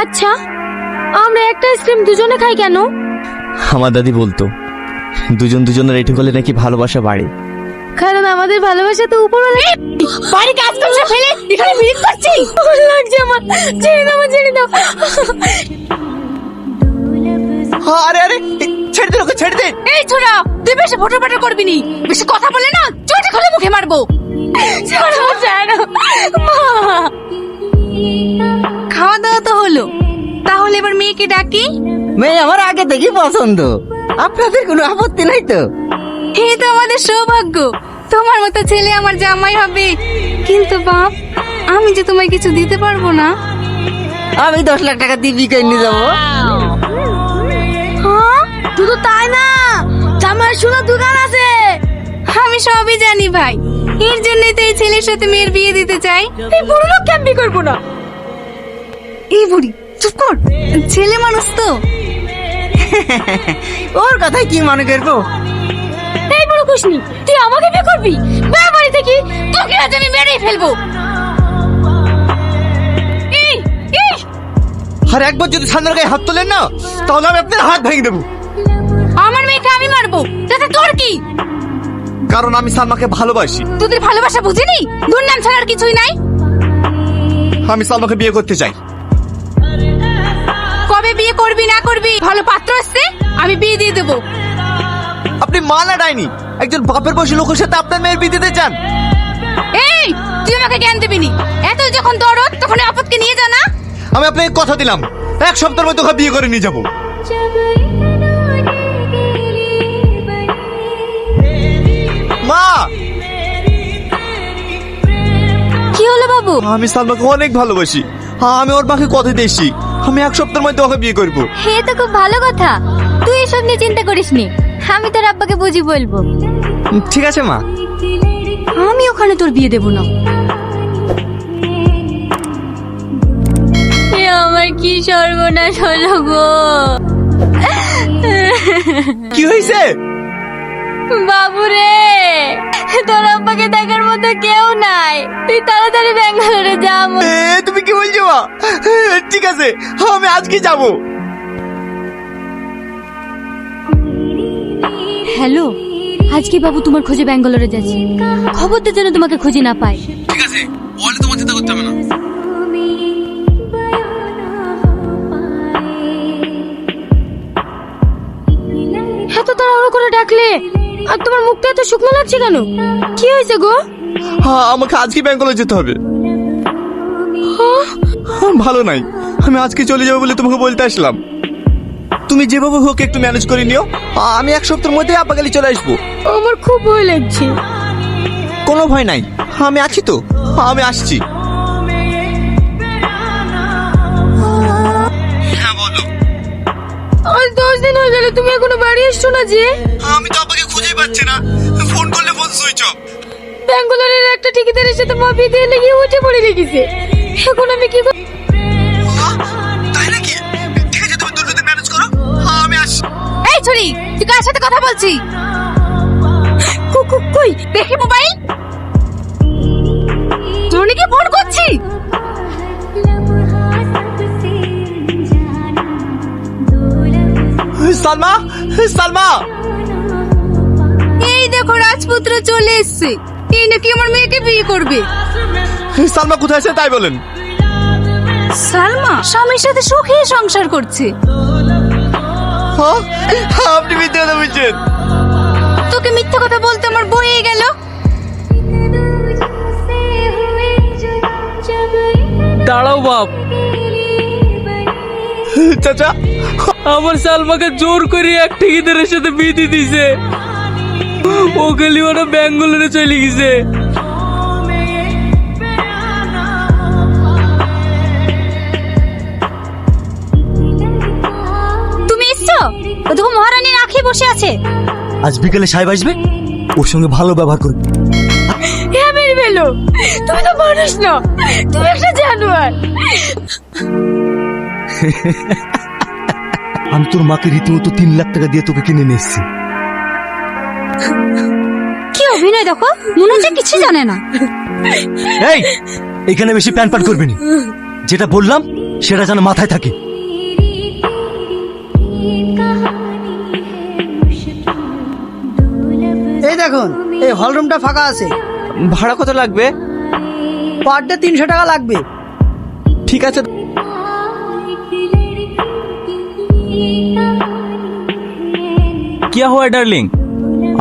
আচ্ছা, আমরা একটা আইসক্রিম দুজনে খাই কেন? আমার দাদি বলতো দুজন দুজনের এইটুকু হলে নাকি ভালোবাসা বাড়ে। কারণ আমাদের ভালোবাসা তো উপরওয়ালা। বাড়ি কাজ করছে ফেলে এখানে ভিড় করছি। লাগছে আমার, ছেড়ে দাও, ছেড়ে দাও। আরে আরে ছেড়ে দে, ওকে ছেড়ে দে। এই ছোড়া, তুই বেশি ফটোফটো করবি নি। বেশি কথা বলে না চোটে খুলে মুখে মারবো। ছাড়ো ছাড়ো। খাওয়া দাওয়া তো হলো, তাহলে এবার মেয়েকে ডাকি। মেয়ে আমার আগে থেকে পছন্দ, আপনাদের কোনো আপত্তি নাই তো? এই তো আমাদের সৌভাগ্য, তোমার মতো ছেলে আমার জামাই হবে। কিন্তু বাপ, আমি যে তোমায় কিছু দিতে পারবো না। আমি 10 লাখ টাকা দিয়ে বিকে নিয়ে যাবো। হ্যাঁ, শুধু তাই না, জামাই সোনা দোকান আছে। আমি সবই জানি ভাই, এর জন্যই তো এই ছেলের সাথে মেয়ের বিয়ে দিতে চাই। এই বুড়ো লোক কেন বিয়ে করবো না? এই বুড়ি চুপ কর, ছেলে মানুষ তো। ওর কথাই কি মনে করবো? এই বড় খুশনি, তুই আমাকে বিয়ে করবি? বিয়ে বাড়ি থেকে তোকে আজ আমি মেরেই ফেলবো। এই এই আর একবার যদি সামনের গায়ে হাত তোলেন না, তাহলে আমি আপনার হাত ভেঙে দেবো। আমার মেয়েকে আমি মারবো, তাতে তোর কি? কারণ আমি সালমাকে ভালোবাসি। তোদের ভালোবাসা বুঝিনি, দুর্নাম ছাড়ার কিছুই নাই। আমি সালমাকে বিয়ে করতে চাই। কবে বিয়ে করবি না করবি, ভালো পাত্র আসছে, আমি বিয়ে দিয়ে দেবো। আপনি মা না ডাইনি, একজন বাপের বয়সী লোকের সাথে আপনার মেয়ের বিয়ে দিতে চান? এই তুই আমাকে জ্ঞান দিবি নি, এত যখন দরদ তখন আপদকে নিয়ে যা না। আমি আপনাকে কথা দিলাম, 1 সপ্তাহের মধ্যে ওকে বিয়ে করে নিয়ে যাবো। মা, কি হলো বাবু? আমি সালমাকে অনেক ভালোবাসি। আমি ওর মাকে কথা দিয়েছি, আমি 1 সপ্তাহের মধ্যে ওকে বিয়ে করবো। হে তো খুব ভালো কথা, তুই এসব নিয়ে চিন্তা করিস নি, আমি তোর আব্বাকে বুঝি বলবো। ঠিক আছে মা। আমি ওখানে তোর বিয়ে দেব না। আমার কি সর্বনাশ হলো গো। কি হয়েছে? বাবু রে, তোর আব্বাকে দেখার মতো কেউ নাই, তুই তাড়াতাড়ি ব্যাঙ্গালোরে যা। তুমি কি বলছো মা? ঠিক আছে, আমি আজকে যাবো। হ্যালো, আজকে বাবু তোমার খোঁজে ব্যাঙ্গালোরে যাচ্ছি, খবরটা যেন তোমাকে খুঁজে না পায়। ঠিক আছে, বলে তোমার চিন্তা করতে হবে না। এত তাড়াহুড়ো করে ডাকলে, আর তোমার মুখটা এত শুকনো লাগছে কেন? কি হয়েছে গো? আমাকে আজকে ব্যাঙ্গালোর যেতে হবে। ভালো নাই, আমি আজকে চলে যাবো বলে তোমাকে বলতে আসলাম। তুমি যেভাবে হোক একটু ম্যানেজ করে নিও, আমি 1 সপ্তাহের মধ্যে আপাকালি চলে আসবো। আমার খুব ভয় লাগছে। কোনো ভয় নাই, আমি আছি তো, আমি আসছি। হ্যাঁ বলো। আজ 10 দিন হয়ে গেল, তুমি এখনো বাড়ি এসছো না যে? আমি তো আপনাকে খুঁজেই পাচ্ছি না, ফোন করলে ফোন সুইচ অফ। ব্যাঙ্গালোরের একটা ঠিকাদারের সাথে মা বিয়ে দিয়ে লেগে উঠে পড়ে লেগেছে, এখন আমি কি করব? তাই নাকি? ঠিক আছে, তুমি দুটোতে ম্যানেজ করো, আমি আসছি। এই ছুরি, তুই কার সাথে কথা বলছি? কই দেখি মোবাইল, জনিকে ফোন করছি। সালমা, সালমা, এই দেখো রাজপুত্র চলে এসেছে, এই নাকি আমার মেয়েকে বিয়ে করবে। সালমা কোথায় আছে তাই বলেন। সালমা স্বামীর সাথে সুখী সংসার করছে। আপনি মিথ্যে কথা বলছেন। তোকে মিথ্যা কথা বলতে আমার বইয়ে গেল। দাঁড়াও বাপ, চাচা, আমার সালমাকে জোর করে এক ঠিকাদারের সাথে বিয়ে দিয়ে দিছে। ও গেলি ওরা ব্যাঙ্গালোরে চলে গেছে। তুমি এসছো? ও দেখো মহারানীর আঁখি বসে আছে। আজ বিকেলে সাহেব আসবে, ওর সঙ্গে ভালো ব্যবহার করবে। হ্যাঁ মেরে ফেলো, তুমি তো মানুষ না, তুমি একটা জানোয়ার। আমি তোর মাকে রীতিমতো 3 লাখ টাকা দিয়ে তোকে কিনে নিয়ে এসেছি। কি অভিনয় দেখো, মনে হচ্ছে কিছু জানে না। এই, এখানে বেশি প্যান করবি না, যেটা বললাম সেটা যেন মাথায় থাকে। এই দেখুন, এই হলরুমটা ফাঁকা আছে। ভাড়া কত লাগবে? পার ডে 300 টাকা লাগবে। ঠিক আছে। क्या हुआ डार्लिंग,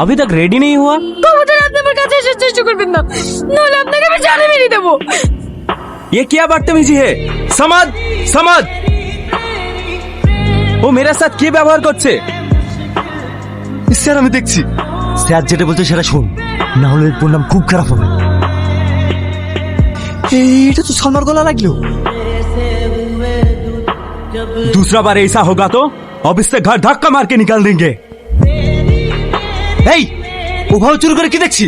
अभी तक रेडी नहीं हुआ? খবরদার আপনি আমার কাছে আসার চেষ্টা করবেন না, নাহলে আপনাকে আমি জানে মেরে দেবো। ये क्या बदतमीजी है? समझ समझ, वो मेरे साथ क्या व्यवहार করছে? স্যার আমি দেখছি। স্যার যেটা বলছে সেটা শোন, না হলে এর নাম খুব খারাপ হবে। এটা তো সালমার গলা লাগলো। दूसरा बार ऐसा होगा तो अब इससे घर धक्का मार के निकाल देंगे। এই ওভাবে চুরি করে কি দেখছি?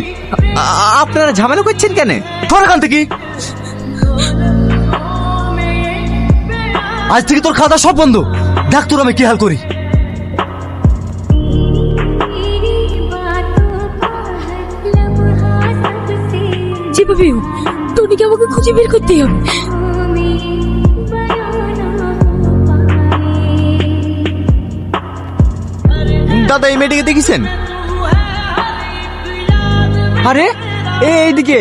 আপনারা ঝামেলা করছেন কেন? তোর এখান থেকে আজ থেকে তোর খাওয়া দাওয়া সব বন্ধ। দেখ তোর আমি কি হাল করি। যেভাবে হোক টনিকে আমাকে খুঁজে বের করতেই হবে। দাদা এই মেয়েটিকে দেখেছেন? আরে এইদিকে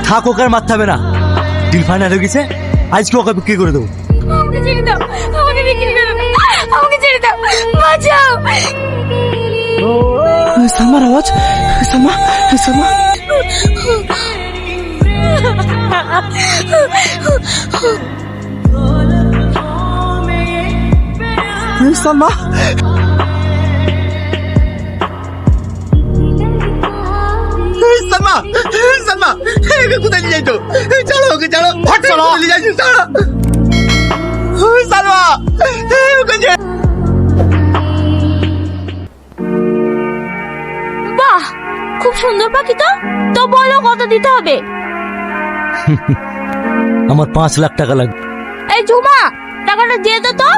থাক, ওকে আর মারতে হবে না। ডিল ফাইনাল হয়ে গেছে, আজকে ওকে বিক্রি করে দেবো। আমাকে ছেড়ে দাও, আমাকে বিক্রি করো না, আমাকে ছেড়ে দাও, বাঁচাও। সালমার আওয়াজ, সালমা, সালমা, সালমা, সালমা, সালমা, একে কোথায় নিয়ে যাইতো? চলো ওকে, চলো চলো নিয়ে যাইছো, চলো সালমা, ওকে যে বাহ, খুব সুন্দর পাখি তো। তো বলো কত দিতে হবে? আমার 5 লাখ টাকা লাগবে। এই ঝুমা, টাকাটা দিয়ে দে তো।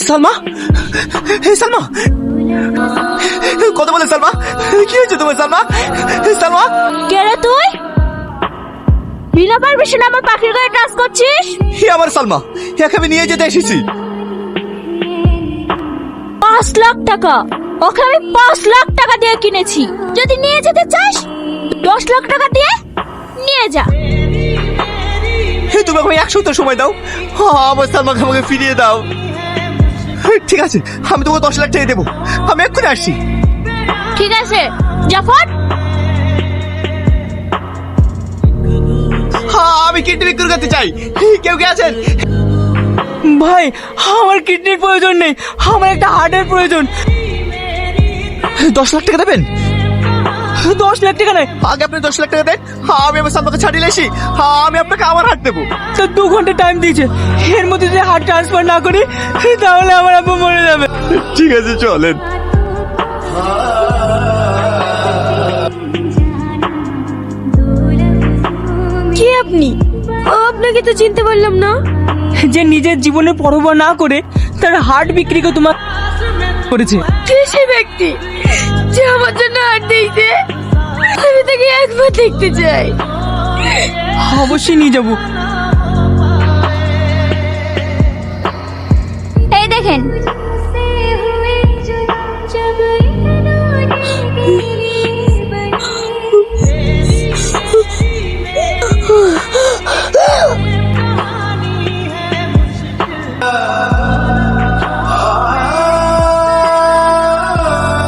সালমা, সালমা, কথা বলে সালমা, কি হয়েছে তোমার সালমা? সালমা, কে রে তুই? বিনা পারমিশনে আমার পাখির গায়ে টাচ করছিস? হে আমার সালমা, একে আমি নিয়ে যেতে এসেছি। 5 লাখ টাকা, ওকে আমি 5 লাখ টাকা দিয়ে কিনেছি। যদি নিয়ে যেতে চাস 10 লাখ টাকা দিয়ে নিয়ে যা। হে তুমি আমাকে 1 সপ্তাহ সময় দাও, আমার সালমাকে আমাকে ফিরিয়ে দাও। ঠিক আছে, আমি তোমাকে 10 লাখ টাকা দেবো, আমি এক্ষুনি আসছি। ঠিক আছে, জাফর। আমি কিডনি বিক্রি করতে চাই, কেউ কে আছেন? ভাই আমার কিডনির প্রয়োজন নেই, আমার একটা হার্টের প্রয়োজন। 10 লাখ টাকা দেবেন? 10 লাখ টাকা নয়, আগে আপনি 10 লাখ টাকা দেন, আমি আমার সালমাকে ছাড়িয়ে আসি, আমি আপনাকে আমার হাট দেবো। তো 2 ঘন্টা টাইম দিয়েছে, এর মধ্যে যদি হার্ট ট্রান্সফার না করি তাহলে আমার আব্বু মরে যাবে। ঠিক আছে চলেন। কি আপনি? আপনাকে তো চিনতে পারলাম না। যে নিজের জীবনে পরোয়া না করে তার হার্ট বিক্রি করে তোমার করেছে। কে সে ব্যক্তি যে আমার জন্য হাত দিয়েছে? আমি তাকে একবার দেখতে চাই। অবশ্যই নিয়ে যাবো,